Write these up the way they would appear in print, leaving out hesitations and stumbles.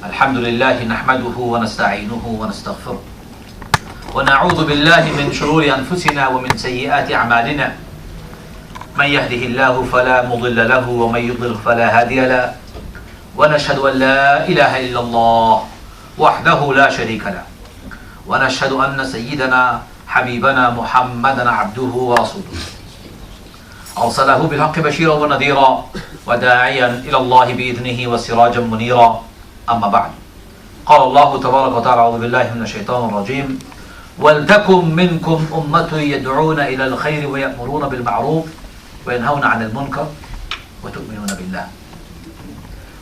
الحمد لله نحمده ونستعينه ونستغفره ونعوذ بالله من شرور أنفسنا ومن سيئات أعمالنا من يهده الله فلا مضل له ومن يضلل فلا هادي له ونشهد أن لا إله إلا الله وحده لا شريك له ونشهد أن سيدنا حبيبنا محمدا عبده ورسوله أرسله بالحق بشيرا ونذيرا وداعيا إلى الله بإذنه وسراجا منيرا أما بعد قال الله تبارك وتعالى أعوذ بالله من الشيطان الرجيم ولتكن منكم أمة يدعون إلى الخير ويأمرون بالمعروف وينهون عن المنكر وتؤمنون بالله.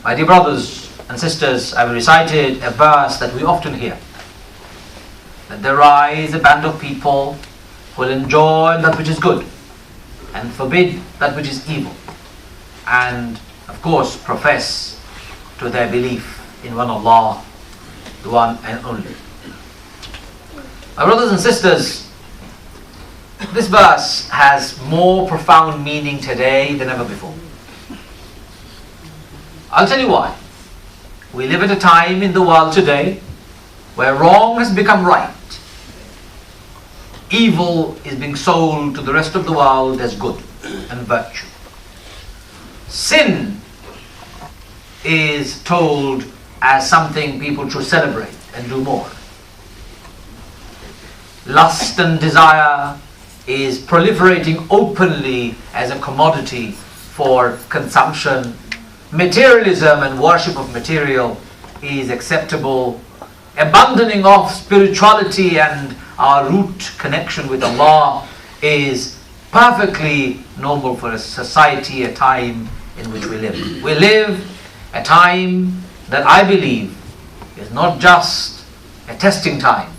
My dear brothers and sisters, I have recited a verse that we often hear, that there rise a band of people who will enjoy that which is good and forbid that which is evil, and of course profess to their belief in one Allah, the one and only. My brothers and sisters, this verse has more profound meaning today than ever before. I'll tell you why. We live at a time in the world today where wrong has become right. Evil is being sold to the rest of the world as good and virtue. Sin is told as something people should celebrate and do more. Lust and desire is proliferating openly as a commodity for consumption. Materialism and worship of material is acceptable. Abandoning of spirituality and our root connection with Allah is perfectly normal for a society, a time in which we live. We live a time that I believe is not just a testing time,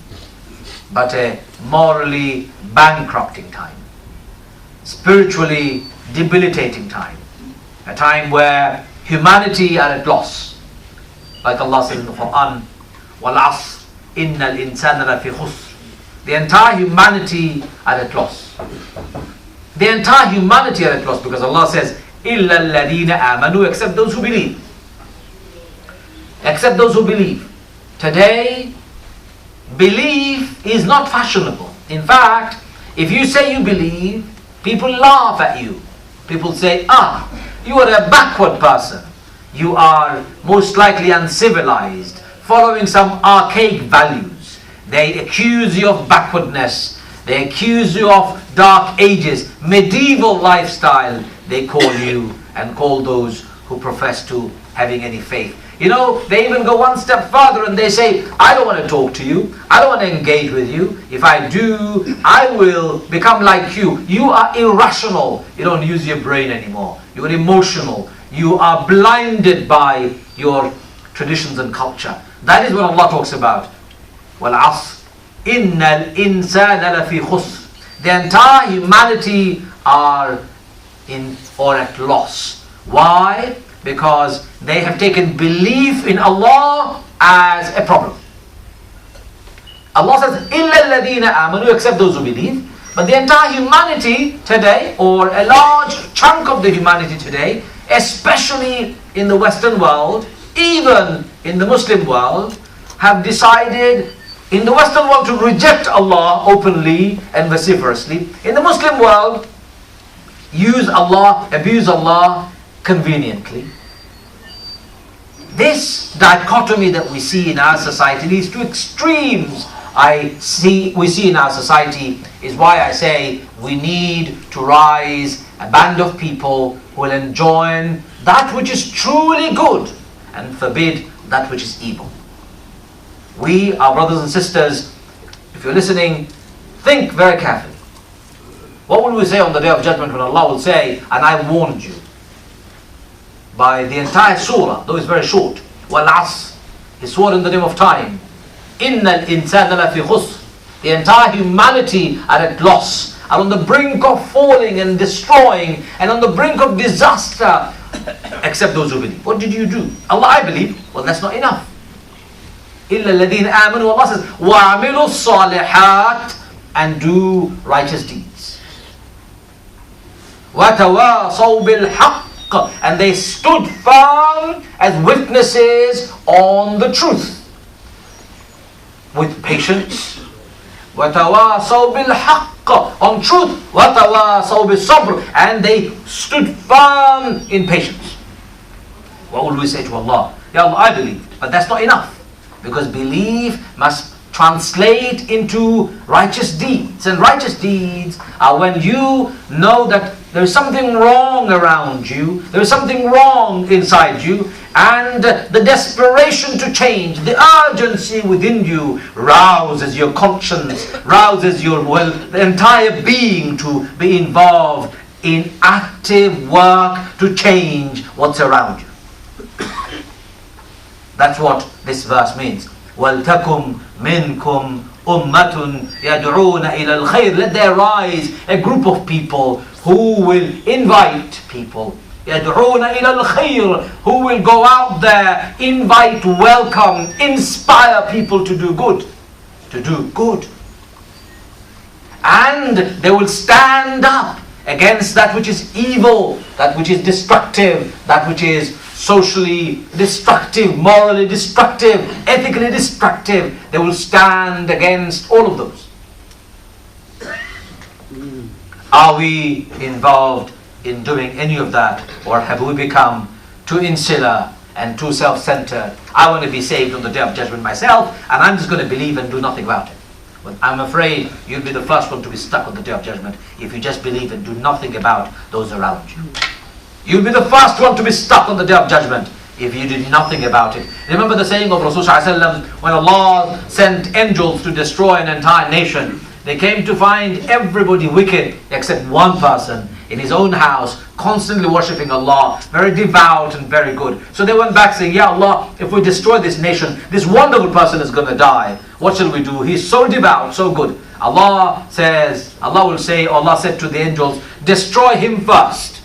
but a morally bankrupting time, spiritually debilitating time, a time where humanity are at loss. Like Allah says in the Quran, وَالْعَصْرِ إِنَّ الْإِنسَانَ لَفِي خُسْرٍ. The entire humanity are at loss. The entire humanity are at loss because Allah says, إِلَّا الَّذِينَ آمَنُوا, except those who believe. Except those who believe. Today, belief is not fashionable. In fact, if you say you believe, people laugh at you. People say, you are a backward person. You are most likely uncivilized, following some archaic values. They accuse you of backwardness. They accuse you of dark ages, medieval lifestyle. They call you and call those who profess to having any faith. You know, they even go one step further and they say, I don't want to talk to you. I don't want to engage with you. If I do, I will become like you. You are irrational. You don't use your brain anymore. You are emotional. You are blinded by your traditions and culture. That is what Allah talks about. وَالْعَصْرِ إِنَّ الْإِنسَانَ لَفِي خُسْرٍ. The entire humanity are in or at loss. Why? Because they have taken belief in Allah as a problem. Allah says, إِلَّا الَّذِينَ آمَنُوا, except those who believe. But the entire humanity today, or a large chunk of the humanity today, especially in the Western world, even in the Muslim world, have decided in the Western world to reject Allah openly and vociferously. In the Muslim world, use Allah, abuse Allah conveniently. This dichotomy that we see in our society, these two extremes we see in our society, is why I say we need to rise a band of people who will enjoin that which is truly good and forbid that which is evil. We, our brothers and sisters, if you're listening, think very carefully. What will we say on the Day of Judgment when Allah will say, and I warned you? By the entire surah, though it's very short. وَالْعَصْرِ, He swore in the name of time. إِنَّ الْإِنسَانَ لَفِي خُسْرٍ. The entire humanity are at loss, are on the brink of falling and destroying, and on the brink of disaster, except those who believe. What did you do? Allah, I believe. Well, that's not enough. إِلَّا الَّذِينَ آمَنُوا. Allah says, وَعَمِلُوا الصَّالِحَاتِ, and do righteous deeds. وَتَوَاصَوْا بِالْحَقِّ, and they stood firm as witnesses on the truth, with patience. وَتَوَاصَوْا بِالْحَقِّ, on truth. وَتَوَاصَوْا بِالصَّبْرِ, and they stood firm in patience. What will we say to Allah? Ya Allah, I believed. But that's not enough. Because belief must translate into righteous deeds. And righteous deeds are when you know that there is something wrong around you, there is something wrong inside you, and the desperation to change, the urgency within you rouses your conscience, rouses your the entire being to be involved in active work to change what's around you. That's what this verse means. وَلْتَكُمْ مِنْكُمْ أُمَّةٌ يَدْعُونَ إِلَى الْخَيْرِ. Let there rise a group of people who will invite people. يَدْعُونَ إِلَى الْخَيْرِ, who will go out there, invite, welcome, inspire people to do good. To do good. And they will stand up against that which is evil, that which is destructive, that which is socially destructive, morally destructive, ethically destructive. They will stand against all of those. Are we involved in doing any of that, or have we become too insular and too self-centered? I want to be saved on the day of judgment myself, and I'm just going to believe and do nothing about it. But I'm afraid you'll be the first one to be stuck on the day of judgment if you just believe and do nothing about those around you. You'll be the first one to be stuck on the day of judgment if you did nothing about it. Remember the saying of Rasulullah when Allah sent angels to destroy an entire nation. They came to find everybody wicked except one person in his own house, constantly worshipping Allah, very devout and very good. So they went back saying, Ya Allah, if we destroy this nation, this wonderful person is going to die. What shall we do? He's so devout, so good. Allah will say, Allah said to the angels, destroy him first.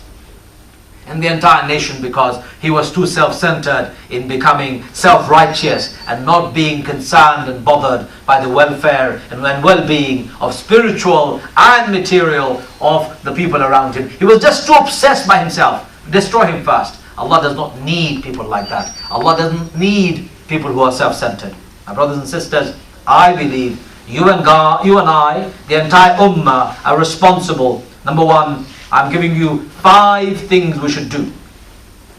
And the entire nation, because he was too self-centered in becoming self-righteous and not being concerned and bothered by the welfare and well-being of spiritual and material of the people around him. He was just too obsessed by himself. Destroy him first. Allah does not need people like that. Allah doesn't need people who are self-centered. My brothers and sisters, I believe you and I, the entire ummah, are responsible. Number one, I'm giving you 5 things we should do.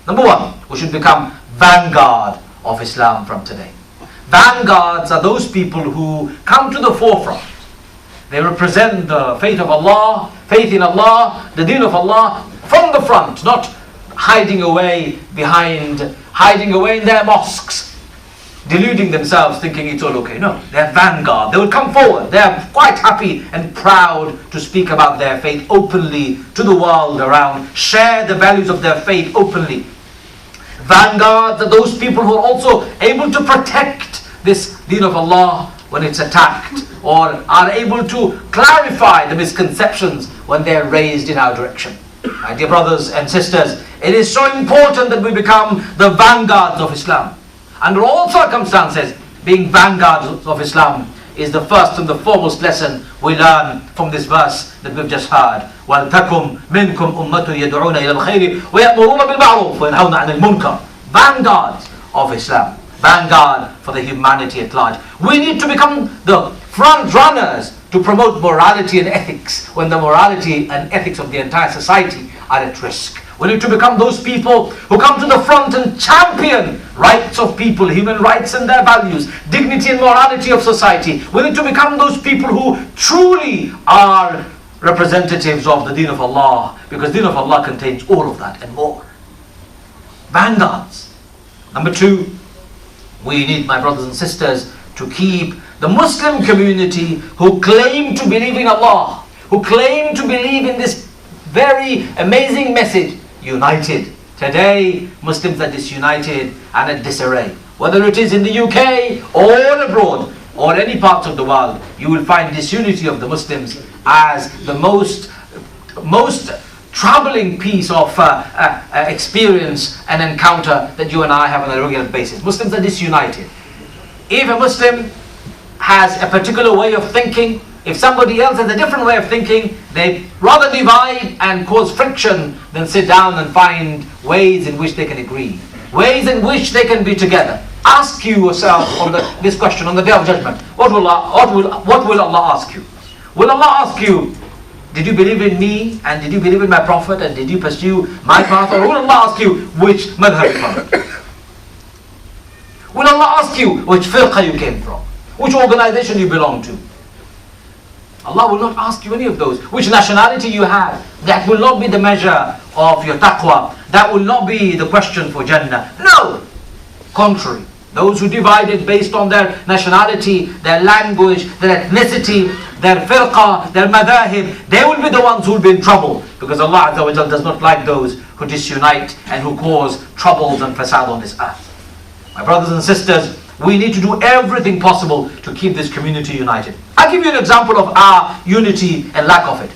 Number one, we should become vanguard of Islam from today. Vanguards are those people who come to the forefront. They represent the faith of Allah, faith in Allah, the deen of Allah from the front, not hiding away in their mosques, deluding themselves, thinking it's all okay. No, they're vanguard. They will come forward. They're quite happy and proud to speak about their faith openly to the world around, share the values of their faith openly. Vanguards are those people who are also able to protect this deen of Allah when it's attacked, or are able to clarify the misconceptions when they're raised in our direction. My dear brothers and sisters, it is so important that we become the vanguards of Islam. Under all circumstances, being vanguards of Islam is the first and the foremost lesson we learn from this verse that we've just heard. وَلْتَكُمْ مِنْكُمْ أُمَّةٌ يَدْعُونَ إِلَى الْخَيْرِ وَيَأْمُرُونَ بِالْمَعْرُوفِ وَيَنْهَوْنَ عَنِ الْمُنْكَرِ. Vanguards of Islam. Vanguard for the humanity at large. We need to become the front runners to promote morality and ethics when the morality and ethics of the entire society are at risk. We need to become those people who come to the front and champion rights of people, human rights and their values, dignity and morality of society. We need to become those people who truly are representatives of the deen of Allah, because the deen of Allah contains all of that and more. Vanguards. Number 2, we need, my brothers and sisters, to keep the Muslim community who claim to believe in Allah, who claim to believe in this very amazing message, united. Today, Muslims are disunited and at disarray. Whether it is in the UK or abroad or any part of the world, you will find disunity of the Muslims as the most troubling piece of experience and encounter that you and I have on a regular basis. Muslims are disunited. If a Muslim has a particular way of thinking, if somebody else has a different way of thinking, they rather divide and cause friction than sit down and find ways in which they can agree. ways in which they can be together. Ask yourself on this question on the Day of Judgment. What will Allah ask you? Will Allah ask you, did you believe in me, and did you believe in my Prophet, and did you pursue my path? Or will Allah ask you which madhab you followed? Will Allah ask you which firqa you came from? Which organization you belong to? Allah will not ask you any of those. Which nationality you have. That will not be the measure of your taqwa. That will not be the question for Jannah. No! Contrary. Those who divided based on their nationality, their language, their ethnicity, their firqa, their madahib, they will be the ones who will be in trouble. Because Allah Azza wa Jal does not like those who disunite and who cause troubles and fasad on this earth. My brothers and sisters, we need to do everything possible to keep this community united. I'll give you an example of our unity and lack of it.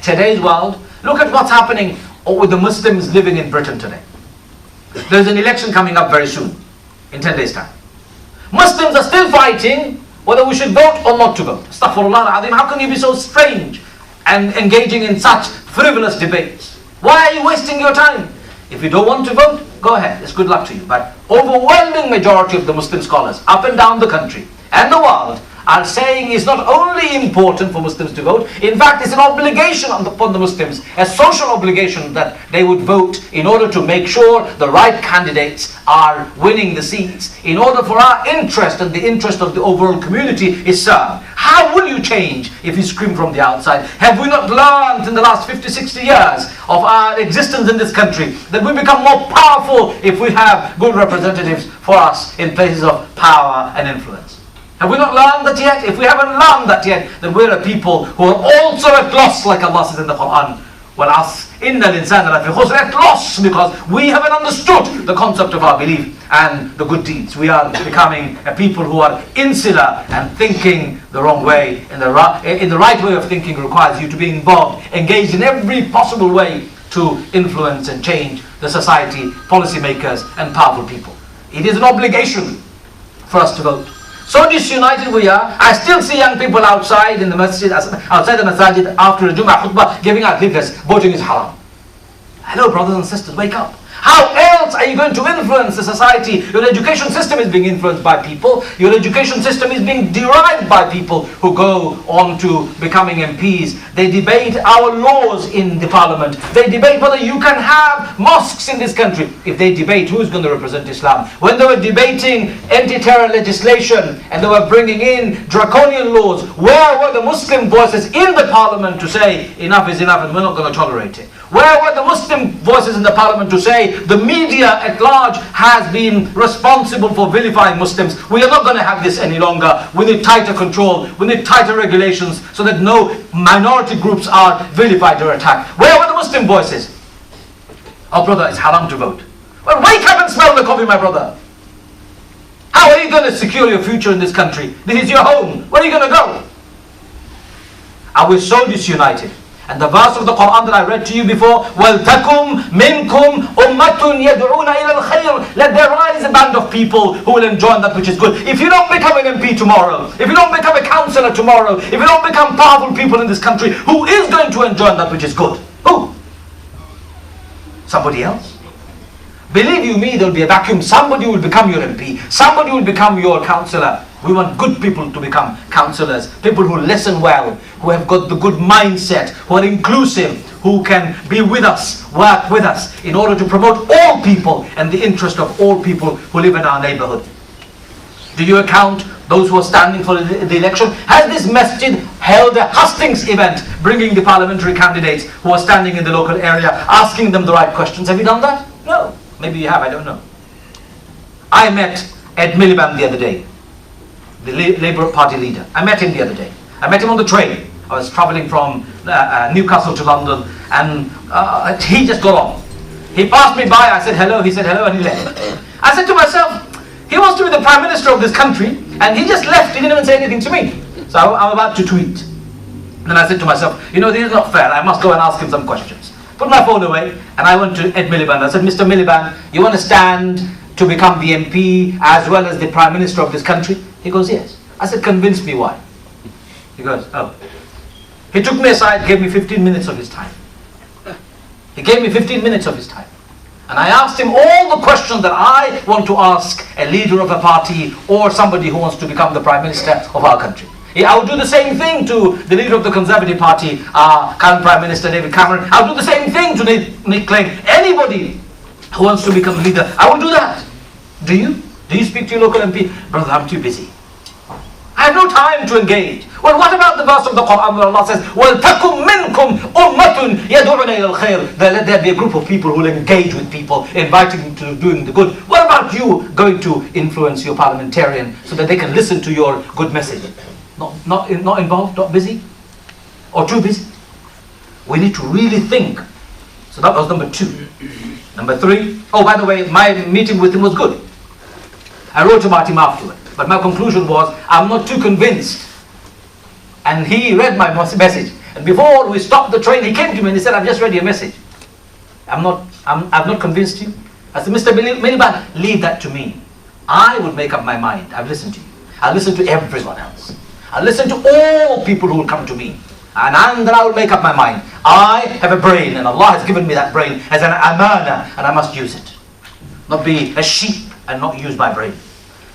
Today's world, look at what's happening with the Muslims living in Britain today. There's an election coming up very soon, in 10 days' time. Muslims are still fighting whether we should vote or not to vote. Astaghfirullah al-Azim, how can you be so strange and engaging in such frivolous debates? Why are you wasting your time? If you don't want to vote, go ahead, it's good luck to you. But overwhelming majority of the Muslim scholars up and down the country and the world are saying it's not only important for Muslims to vote, in fact it's an obligation upon the Muslims, a social obligation that they would vote in order to make sure the right candidates are winning the seats, in order for our interest and the interest of the overall community is served. How will you change if you scream from the outside? Have we not learned in the last 50, 60 years of our existence in this country that we become more powerful if we have good representatives for us in places of power and influence? Have we not learned that yet? If we haven't learned that yet, then we're a people who are also at loss, like Allah says in the Quran. وَالْعَصْرِ إِنَّ الْإِنسَانَ لَفِي خُسْرٍ, at loss because we haven't understood the concept of our belief and the good deeds. We are becoming a people who are insular and thinking the wrong way. In the right way of thinking requires you to be involved, engaged in every possible way to influence and change the society, policymakers and powerful people. It is an obligation for us to vote. So disunited we are. I still see young people outside in the masjid, outside the masajid after a Jummah khutbah giving out leaflets, voting is haram. Hello brothers and sisters, wake up. How else are you going to influence the society? Your education system is being influenced by people. Your education system is being derived by people who go on to becoming MPs. They debate our laws in the parliament. They debate whether you can have mosques in this country. If they debate who's going to represent Islam. When they were debating anti-terror legislation and they were bringing in draconian laws, where were the Muslim voices in the parliament to say enough is enough and we're not going to tolerate it? Where were the Muslim voices in the parliament to say the media at large has been responsible for vilifying Muslims? We are not going to have this any longer. We need tighter control. We need tighter regulations so that no minority groups are vilified or attacked. Where were the Muslim voices? Oh brother, it's haram to vote. Well, wake up and smell the coffee, my brother. How are you going to secure your future in this country? This is your home. Where are you going to go? Are we so disunited? And the verse of the Quran that I read to you before, وَلْتَكُمْ مِنْكُمْ أُمَّةٌ يَدْعُونَ إِلَى الْخَيْرِ, let there rise a band of people who will enjoy that which is good. If you don't become an MP tomorrow, if you don't become a councillor tomorrow, if you don't become powerful people in this country, who is going to enjoy that which is good? Who? Somebody else? Believe you me, there will be a vacuum. Somebody will become your MP. Somebody will become your councillor. We want good people to become councillors. People who listen well, who have got the good mindset, who are inclusive, who can be with us, work with us in order to promote all people and the interest of all people who live in our neighborhood. Do you account those who are standing for the election? Has this masjid held a hustings event bringing the parliamentary candidates who are standing in the local area, asking them the right questions? Have you done that? No. Maybe you have, I don't know. I met Ed Miliband the other day, the Labour Party leader. I met him the other day. I met him on the train. I was travelling from Newcastle to London and he just got on. He passed me by, I said hello, he said hello and he left. I said to myself, he wants to be the Prime Minister of this country and he just left, he didn't even say anything to me. So I'm about to tweet. Then I said to myself, you know, this is not fair, I must go and ask him some questions. Put my phone away and I went to Ed Miliband. I said, Mr. Miliband, you want to stand to become the MP as well as the Prime Minister of this country? He goes, yes. I said, convince me why. He goes, oh. He took me aside, gave me 15 minutes of his time. He gave me 15 minutes of his time. And I asked him all the questions that I want to ask a leader of a party or somebody who wants to become the Prime Minister of our country. I would do the same thing to the leader of the Conservative Party, current Prime Minister David Cameron. I would do the same thing to Nick Clegg. Anybody who wants to become leader, I will do that. Do you? Do you speak to your local MP? Brother, I'm too busy. I have no time to engage. Well, what about the verse of the Quran where Allah says, وَلْتَكُمْ مِنْكُمْ أُمَّةٌ يَدْعُونَ إِلَى الْخَيْرِ? Let there be a group of people who will engage with people, inviting them to doing the good. What about you going to influence your parliamentarian so that they can listen to your good message? Not involved, not busy, or too busy? We need to really think. So that was number 2. Number 3. Oh, by the way, my meeting with him was good. I wrote about him afterward. But my conclusion was, I'm not too convinced. And he read my message. And before we stopped the train, he came to me and he said, I've just read your message. I've not convinced you. I said, Mr. Miliban, leave that to me. I would make up my mind. I've listened to you. I'll listen to everyone else. I'll listen to all people who will come to me. And then I will make up my mind. I have a brain, and Allah has given me that brain as an amana, and I must use it. Not be a sheep and not use my brain.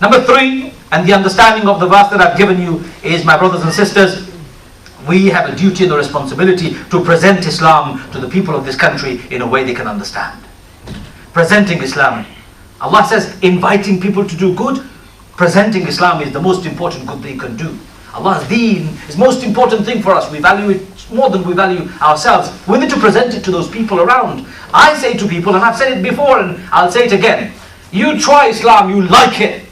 Number 3, and the understanding of the verse that I've given you is, my brothers and sisters, we have a duty and a responsibility to present Islam to the people of this country in a way they can understand. Presenting Islam. Allah says, inviting people to do good. Presenting Islam is the most important good they can do. Allah's deen is the most important thing for us. We value it more than we value ourselves. We need to present it to those people around. I say to people, and I've said it before and I'll say it again, you try Islam, you like it.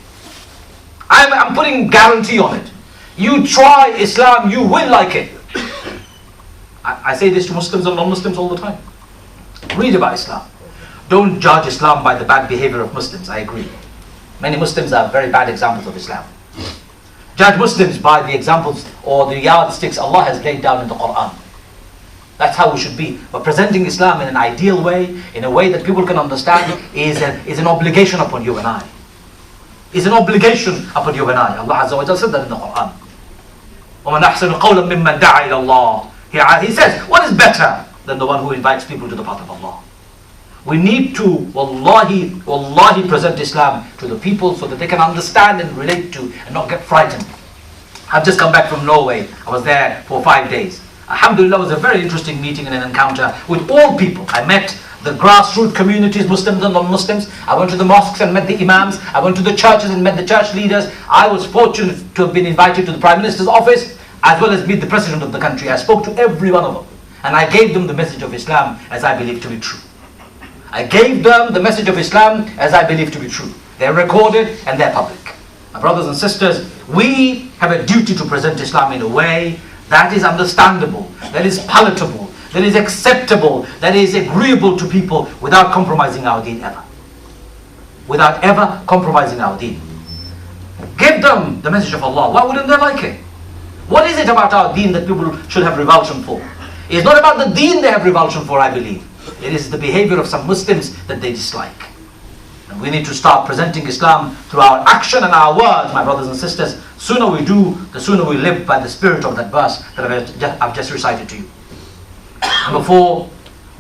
I'm putting guarantee on it. You try Islam, you will like it. I say this to Muslims and non-Muslims all the time. Read about Islam. Don't judge Islam by the bad behavior of Muslims. I agree. Many Muslims are very bad examples of Islam. Judge Muslims by the examples or the yardsticks Allah has laid down in the Quran. That's how we should be. But presenting Islam in an ideal way, in a way that people can understand, is an obligation upon you and I. Is an obligation upon you and I. Allah Azza wa Jalla said that in the Quran. وَمَنْ أَحْسَنُ قَوْلًا مِمَّنْ دَعَى إِلَى اللَّهِ. He says, what is better than the one who invites people to the path of Allah? We need to, wallahi present Islam to the people so that they can understand and relate to and not get frightened. I've just come back from Norway. I was there for 5 days. Alhamdulillah, it was a very interesting meeting and an encounter with all people. I met the grassroots communities, Muslims and non-Muslims. I went to the mosques and met the imams. I went to the churches and met the church leaders. I was fortunate to have been invited to the Prime Minister's office as well as meet the President of the country. I spoke to every one of them and I gave them the message of Islam as I believe to be true. I gave them the message of Islam as I believe to be true. They're recorded and they're public. My brothers and sisters, we have a duty to present Islam in a way that is understandable, that is palatable, that is acceptable, that is agreeable to people without compromising our deen ever. Without ever compromising our deen. Give them the message of Allah. Why wouldn't they like it? What is it about our deen that people should have revulsion for? It's not about the deen they have revulsion for, I believe. It is the behavior of some Muslims that they dislike. And we need to start presenting Islam through our action and our words, my brothers and sisters. Sooner we do, the sooner we live by the spirit of that verse that I've just recited to you. Number 4,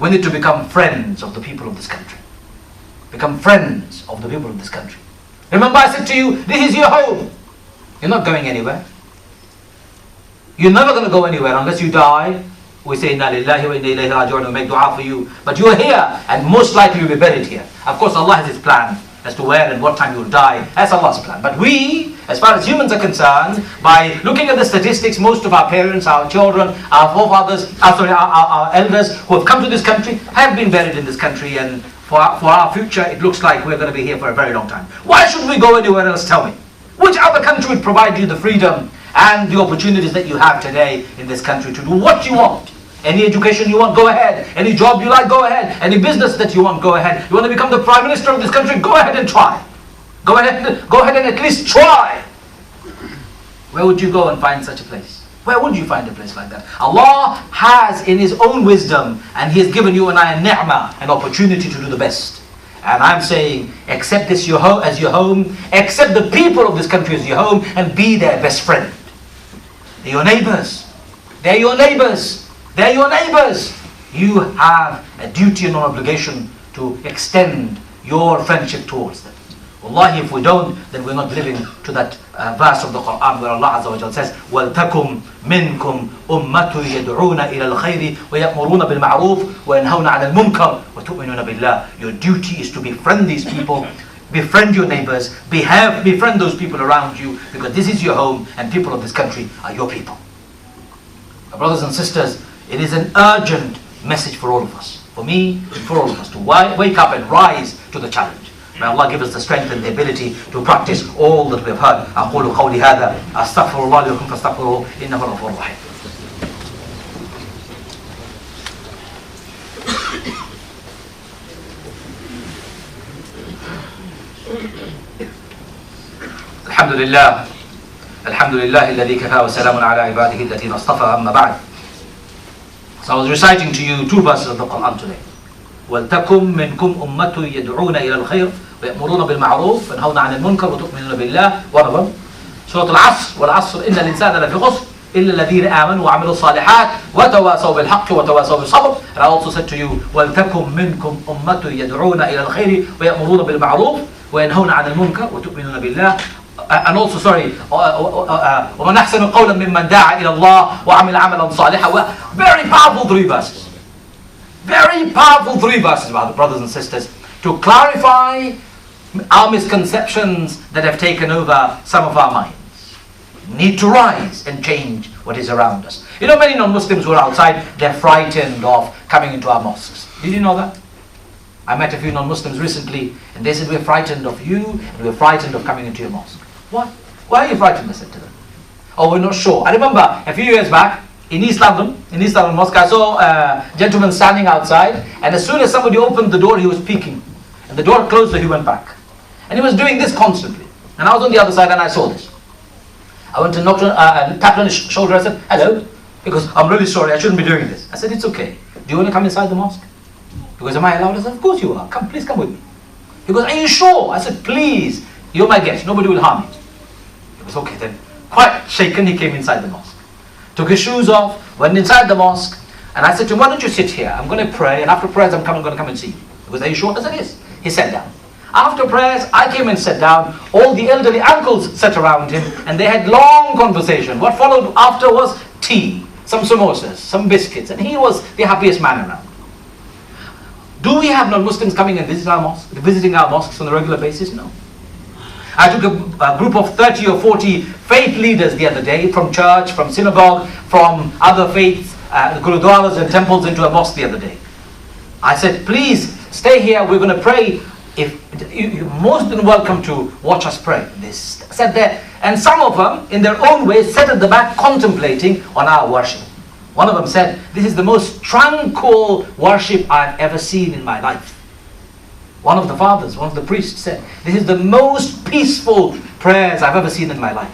we need to become friends of the people of this country. Become friends of the people of this country. Remember I said to you, this is your home. You're not going anywhere. You're never going to go anywhere unless you die. We say, Inna lillahi wa inna ilayhi raji'un, we make dua for you. But you are here, and most likely you'll be buried here. Of course, Allah has His plan as to where and what time you'll die. That's Allah's plan. But we, as far as humans are concerned, by looking at the statistics, most of our parents, our children, our forefathers, our elders who have come to this country have been buried in this country, and for our future, it looks like we're going to be here for a very long time. Why should we go anywhere else? Tell me. Which other country would provide you the freedom and the opportunities that you have today in this country to do what you want? Any education you want, go ahead. Any job you like, go ahead. Any business that you want, go ahead. You want to become the Prime Minister of this country, go ahead and try. Go ahead and at least try. Where would you go and find such a place? Where would you find a place like that? Allah has in His own wisdom, and He has given you and I a ni'mah, an opportunity to do the best. And I'm saying, accept this as your home, accept the people of this country as your home, and be their best friend. They're your neighbors. They're your neighbors. They're your neighbors. You have a duty and an obligation to extend your friendship towards them. Wallahi, if we don't, then we're not living to that verse of the Quran where Allah Azza wa Jalla says, وَلْتَكُمْ مِنْكُمْ أُمَّةٌ يَدْعُونَ إِلَى الْخَيْرِ وَيَأْمُرُونَ بِالْمَعْرُوفِ وَيَنْهَوْنَ عَنِ الْمُنْكَرِ وَتُؤْمِنُونَ بِاللَّهِ. Your duty is to befriend these people, befriend your neighbors, befriend those people around you, because this is your home and people of this country are your people. Brothers and sisters, it is an urgent message for all of us, for me and for all of us, to wake up and rise to the challenge. May Allah give us the strength and the ability to practice all that we have heard. أقول قولي هذا أستغفر الله لكم فاستغفروه إنه الغفور الرحيم. الحمد لله الذي كفى وسلام على عباده الذين اصطفى أما بعد. So I was reciting to you two verses of the Quran today. وَلْتَكُمْ مِنْكُمْ أُمَّةٌ يَدْعُونَ إِلَى الْخَيْرِ وَيَأْمُرُونَ بِالْمَعْرُوفِ وَيَنْهَوْنَ عَنِ الْمُنْكَرِ وَتُؤْمِنُونَ بِاللَّهِ. One of them, Surah Al-Asr, وَالْعَصْرِ إِنَّ الْإِنسَانَ لَفِي خُسْرٍ إِلَّا الَّذِينَ آمَنُوا وَعَمِلُوا الصَّالِحَاتِ وَتَوَاصَوْا بِالْحَقِّ وَتَوَاصَوْا بِالصَّبْرِ. And I also said to you, وَلْتَكُمْ مِنْكُمْ أُمَّةٌ يَدْعُونَ إِلَى الْخَيْرِ وَيَأْمُرُونَ بِالْمَعْرُوفِ وَيَنْهَوْنَ عَنِ الْمُنْكَرِ وَتُؤْمِنُونَ بِاللَّهِ. And also, وَمَنْ أَحْسَنُ قَوْلًا مِمَّنْ دَعَا إِلَى اللَّهِ وَعَمِلَ عَمَلًا صَالِحًا. Very powerful three verses. Very powerful three verses, brothers and sisters, to clarify our misconceptions that have taken over some of our minds. Need to rise and change what is around us. You know, many non-Muslims who are outside, they're frightened of coming into our mosques. Did you know that? I met a few non-Muslims recently, and they said, we're frightened of you, and we're frightened of coming into your mosque. What? Why are you frightened? I said to them. Oh, we're not sure. I remember a few years back, in East London Mosque, I saw a gentleman standing outside, and as soon as somebody opened the door, he was peeking. And the door closed, so he went back. And he was doing this constantly. And I was on the other side, and I saw this. I went to knock and tapped on his shoulder. I said, hello, because I'm really sorry, I shouldn't be doing this. I said, it's okay. Do you want to come inside the mosque? Because am I allowed? I said, of course you are. Come, please come with me. He goes, are you sure? I said, please, you're my guest. Nobody will harm you. He was okay then. Quite shaken, he came inside the mosque. Took his shoes off, went inside the mosque, and I said to him, why don't you sit here? I'm going to pray, and after prayers I'm going to come and see you. He goes, are you sure? I said, yes. He sat down. After prayers, I came and sat down. All the elderly uncles sat around him, and they had long conversation. What followed after was tea, some samosas, some biscuits, and he was the happiest man around. Do we have non-Muslims coming and visiting our mosques on a regular basis? No. I took a group of 30 or 40 faith leaders the other day from church, from synagogue, from other faiths, gurudwaras and temples into a mosque the other day. I said, please stay here, we're going to pray. You're most than welcome to watch us pray. They sat there, and some of them, in their own way, sat at the back contemplating on our worship. One of them said, this is the most tranquil worship I've ever seen in my life. One of the fathers, one of the priests said, this is the most peaceful prayers I've ever seen in my life.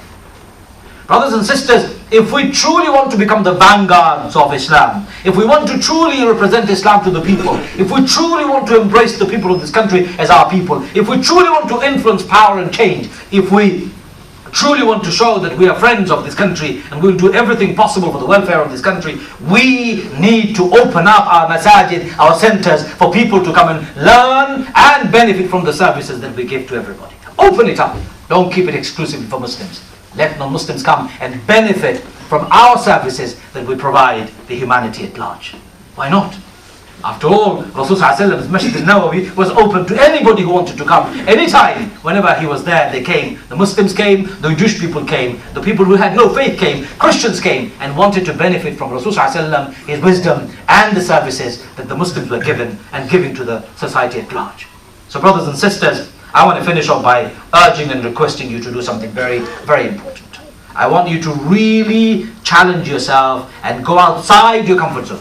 Brothers and sisters, if we truly want to become the vanguards of Islam, if we want to truly represent Islam to the people, if we truly want to embrace the people of this country as our people, if we truly want to influence power and change, if we truly want to show that we are friends of this country and we'll do everything possible for the welfare of this country, we need to open up our masajid, our centers, for people to come and learn and benefit from the services that we give to everybody. Open it up. Don't keep it exclusively for Muslims. Let non-Muslims come and benefit from our services that we provide the humanity at large. Why not? After all, Rasul's Masjid al-Nawawi was open to anybody who wanted to come. Anytime, whenever he was there, they came. The Muslims came, the Jewish people came, the people who had no faith came, Christians came, and wanted to benefit from Rasul, his wisdom and the services that the Muslims were given and giving to the society at large. So brothers and sisters, I want to finish off by urging and requesting you to do something very, very important. I want you to really challenge yourself and go outside your comfort zone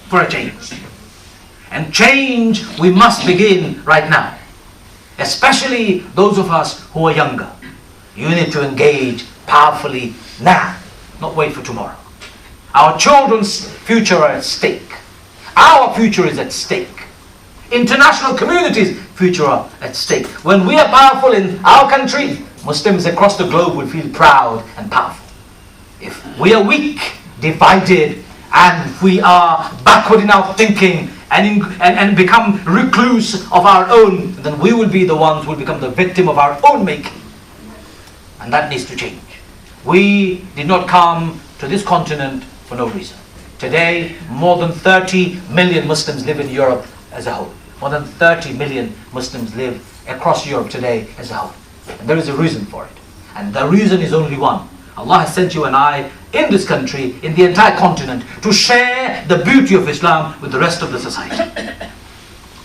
for a change. And change we must begin right now. Especially those of us who are younger. You need to engage powerfully now, not wait for tomorrow. Our children's future are at stake. Our future is at stake. International community's future are at stake. When we are powerful in our country, Muslims across the globe will feel proud and powerful. If we are weak, divided, and we are backward in our thinking, and become recluse of our own, then we will be the ones who will become the victim of our own making. And that needs to change. We did not come to this continent for no reason. Today, more than 30 million Muslims live in Europe as a whole. More than 30 million Muslims live across Europe today as a whole. And there is a reason for it. And the reason is only one. Allah has sent you and I in this country, in the entire continent, to share the beauty of Islam with the rest of the society.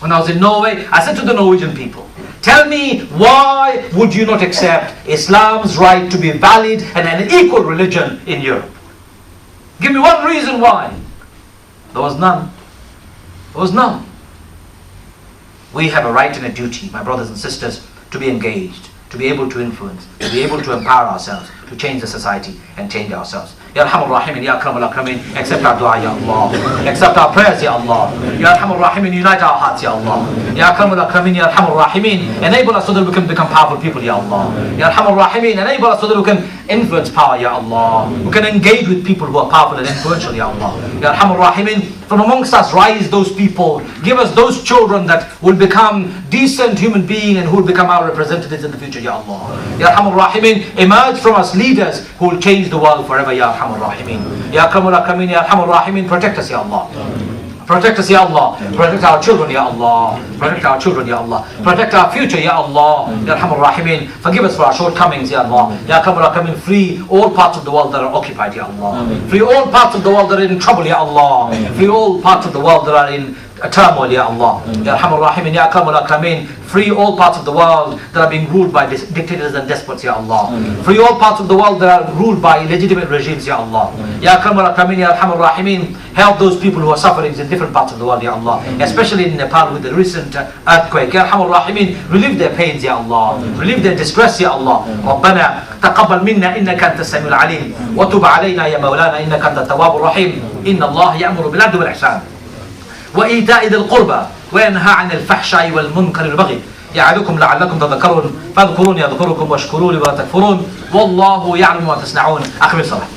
When I was in Norway, I said to the Norwegian people, tell me, why would you not accept Islam's right to be valid and an equal religion in Europe? Give me one reason why. There was none. There was none. We have a right and a duty, my brothers and sisters, to be engaged, to be able to influence, to be able to empower ourselves, to change the society and change ourselves. Ya Arhamar Rahimin, Ya Akramul Akramin, accept our dua, Ya Allah. Accept our prayers, Ya Allah. Ya Arhamar Rahimin, unite our hearts, Ya Allah. Ya Akramul Akramin, Ya Arhamar Rahimin, enable us so that we can become powerful people, Ya Allah. Ya Arhamar Rahimin, enable us so that we can influence power, Ya Allah. We can engage with people who are powerful and influential, Ya Allah. Ya Arhamar Rahimin, from amongst us rise those people. Give us those children that will become decent human beings and who will become our representatives in the future, Ya Allah. Ya Arhamar Rahimin, emerge from us leaders who will change the world forever, Ya Arhamar Rahimin. Ya Akramul Akramin, Ya Arhamar Rahimin, protect us, Ya Allah. Protect us, Ya Allah. Protect our children, Ya Allah. Protect our children, Ya Allah. Protect our future, Ya Allah. Ya Arhamar Rahimin. Forgive us for our shortcomings, Ya Allah. Ya Akramul Akramin, free all parts of the world that are occupied, Ya Allah. Free all parts of the world that are in trouble, Ya Allah. Free all parts of the world that are in turmoil, Ya Allah. Ya Arhamar Rahimin, Ya Akramul Akramin. Free all parts of the world that are being ruled by dictators and despots, Ya Allah. Free all parts of the world that are ruled by illegitimate regimes, Ya Allah. Ya Akramul Akramin, Ya Arhamar Rahimin. Help those people who are suffering in different parts of the world, Ya Allah. Especially in Nepal with the recent earthquake. Ya Arhamar Rahimin. Relieve their pains, Ya Allah. Relieve their distress, Ya Allah. ربنا تقبل منا إنك أنت السميع العليم وتب علينا يا مولانا إنك أنت التواب الرحيم إن الله يأمر بالعدل والإحسان وإيتاء ذي القربى وينهى عن الفحشاء والمنكر والبغي يعظكم لعلكم تذكرون فاذكروني أذكركم واشكروا لي ولا تكفرون والله يعلم ما تصنعون. أقم الصلاة.